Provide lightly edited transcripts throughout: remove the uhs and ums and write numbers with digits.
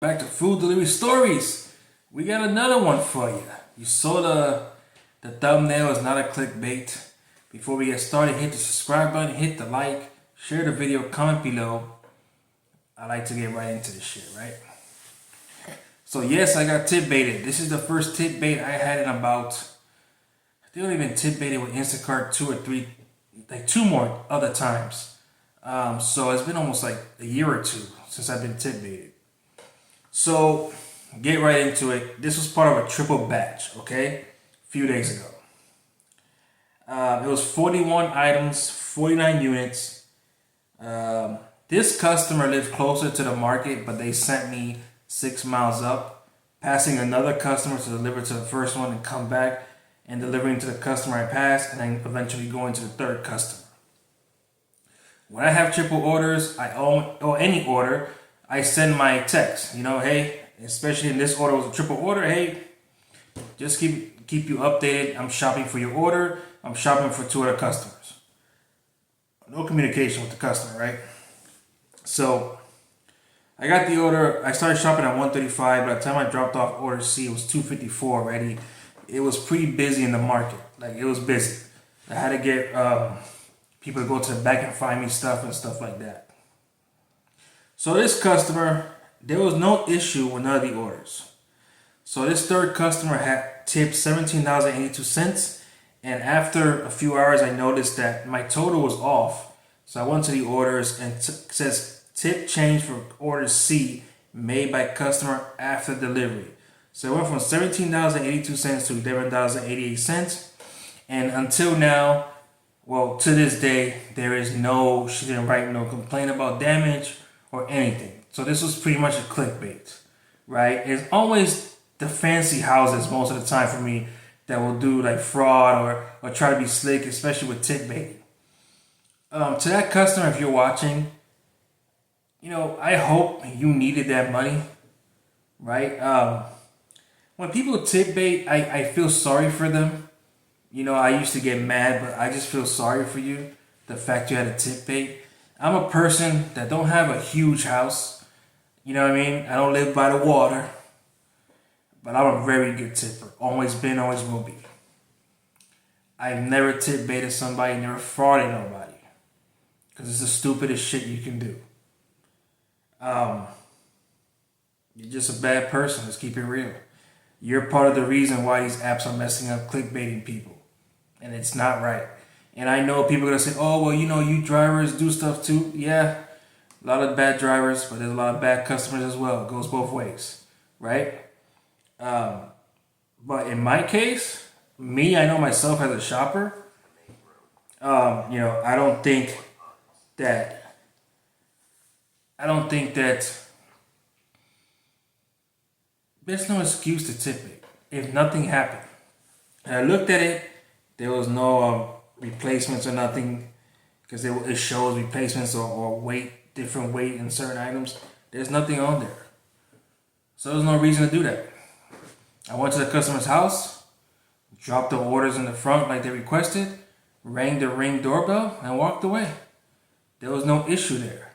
Back to food delivery stories. We got another one for you. You saw the thumbnail is not a clickbait. Before we get started, hit the subscribe button, hit the like, share the video, comment below. I like to get right into this shit, right? So yes, I got tip baited. This is the first tip bait I had in about, they don't even tip baited with Instacart two more other times. So it's been almost like a year or two since I've been tip baited. So get right into it. This was part of a triple batch, okay? A few days ago. It was 41 items, 49 units. This customer lived closer to the market, but they sent me 6 miles up, passing another customer to deliver to the first one and come back and delivering to the customer I passed, and then eventually going to the third customer. When I have triple orders, or any order, I send my text. Hey, especially in this order was a triple order. Hey, just keep you updated. I'm shopping for your order. I'm shopping for 2 other customers. No communication with the customer, right? So I got the order. I started shopping at 135. By the time I dropped off order C, it was 254 already. It was pretty busy in the market. Like, it was busy. I had to get people to go to the back and find me stuff and stuff like that. So this customer, there was no issue with none of the orders. So this third customer had tipped $17.82. And after a few hours, I noticed that my total was off. So I went to the orders and it says tip change for order C made by customer after delivery. So it went from $17.82 to $11.88. And until now, well, to this day, she didn't write no complaint about damage or anything. So this was pretty much a clickbait, right? It's always the fancy houses most of the time for me that will do like fraud or try to be slick, especially with tip baiting. To that customer, if you're watching, I hope you needed that money, right? When people tip bait, I feel sorry for them. I used to get mad, but I just feel sorry for you. The fact you had a tip bait. I'm a person that don't have a huge house. You know what I mean? I don't live by the water. But I'm a very good tipper. Always been, always will be. I've never tip baited somebody, never frauded nobody. Because it's the stupidest shit you can do. You're just a bad person. Let's keep it real. You're part of the reason why these apps are messing up clickbaiting people. And it's not right. And I know people are going to say, oh, well, you drivers do stuff too. Yeah, a lot of bad drivers, but there's a lot of bad customers as well. It goes both ways, right? But in my case, I know myself as a shopper, I don't think that there's no excuse to tip it if nothing happened. And I looked at it, there was no replacements or nothing, because it shows replacements or weight, different weight in certain items. There's nothing on there. So there's no reason to do that. I went to the customer's house, dropped the orders in the front like they requested, rang the Ring doorbell, and walked away. There was no issue there.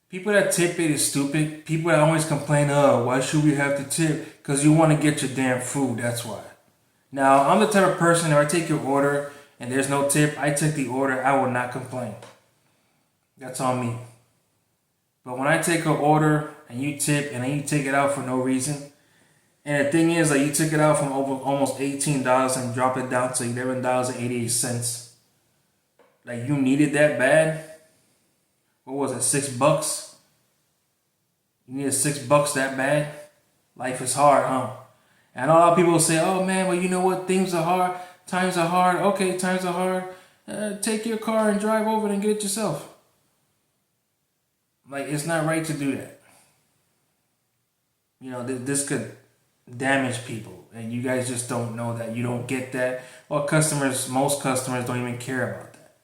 People that tip it is stupid. People that always complain, oh, why should we have to tip? Because you want to get your damn food, that's why. Now, I'm the type of person, if I take your order and there's no tip, I take the order, I will not complain. That's on me. But when I take an order and you tip and then you take it out for no reason, and the thing is, like, you took it out from almost $18 and drop it down to $11.88. Like, you needed that bad? What was it, $6? You needed $6 that bad? Life is hard, huh? And a lot of people say, oh man, well, you know what? Things are hard. Times are hard. Okay, times are hard. Take your car and drive over and get it yourself. Like, it's not right to do that. This could damage people. And you guys just don't know that. You don't get that. Well, most customers don't even care about that.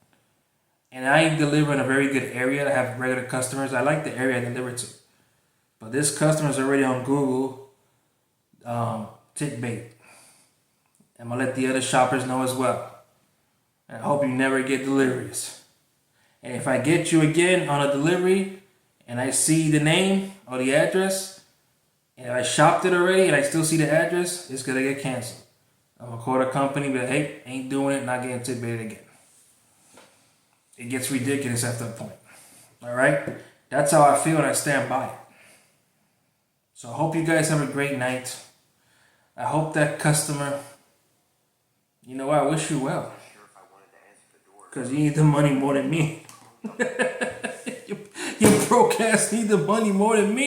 And I deliver in a very good area. I have regular customers. I like the area I deliver to. But this customer's already on Google. Tip bait. I'm going to let the other shoppers know as well. And I hope you never get deliveries. And if I get you again on a delivery and I see the name or the address, and if I shopped it already and I still see the address, it's gonna get canceled. I'm gonna call the company, but hey, ain't doing it, not getting tidbaited again. It gets ridiculous after a point. All right, that's how I feel, and I stand by it. So I hope you guys have a great night. I hope that customer, you know, I wish you well, because you need the money more than me. You broke ass need the money more than me.